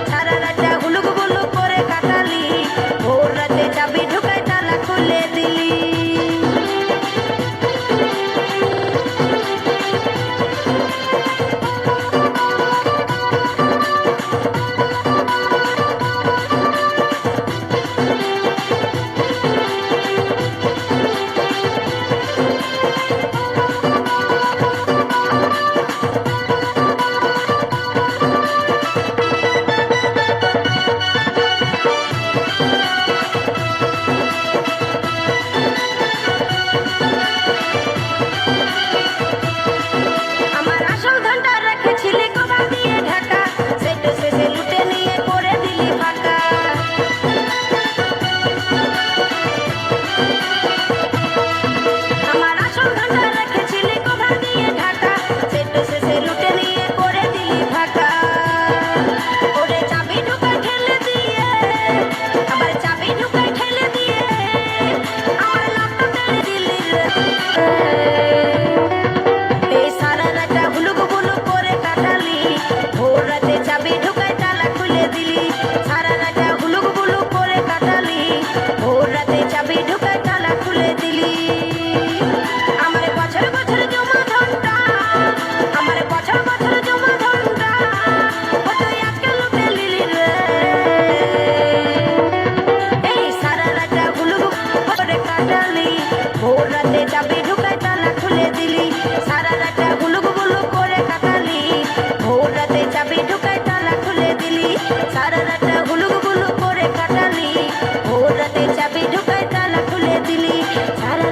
সারা রাতটা হুলুক বুলুক করে কাটালি, ভোর রাতে চাবি ঢুকায় তালা খুলে দিলি। আমার আসল ধনটা রেখেছিলি কবা দিয়ে ঢাকা, সেটা শেষে লুটে নিয়ে করে দিলি ফাঁকা। আমার আসল ধনটা রেখেছিলি কবা দিয়ে ঢাকা, সেটা শেষে লুটে নিয়ে করে দিলি ফাঁকা। ওরে চাবি ঢুকায় ঠেলে দিয়ে, আবার চাবি ঢুকায় ঠেলে দিয়ে আমার লকটা টেনে দিলি রে। এই সারা রাতটা হুলুক বুলুক করে কাটালি, ভোর রাতে চাবি ঢুকায় তালা খুলে দিলি। সারা রাতটা হুলুক বুলুক করে কাটালি, ভোর রাতে চাবি ঢুকায় তালা খুলে দিলি। আমার বছর বছর জমা ধনটা, আমার বছর বছর জমা ধনটা ও তুই আজকে লুটে নিলি রে। এই সারা রাতটা হুলুক করে কাটালি, ভোর রাতে চাবি ঢুকায় তালা খুলে দিলি। সারা রাতটা হুলুক বুলুক করে কাটালি, ভোর রাতে চাবি ঢুকায় তালা খুলে দিলি। সারা রাতটা হুলুক বুলুক করে কাটালি, ভোর রাতে চাবি ঢুকায় তালা খুলে দিলি। সারা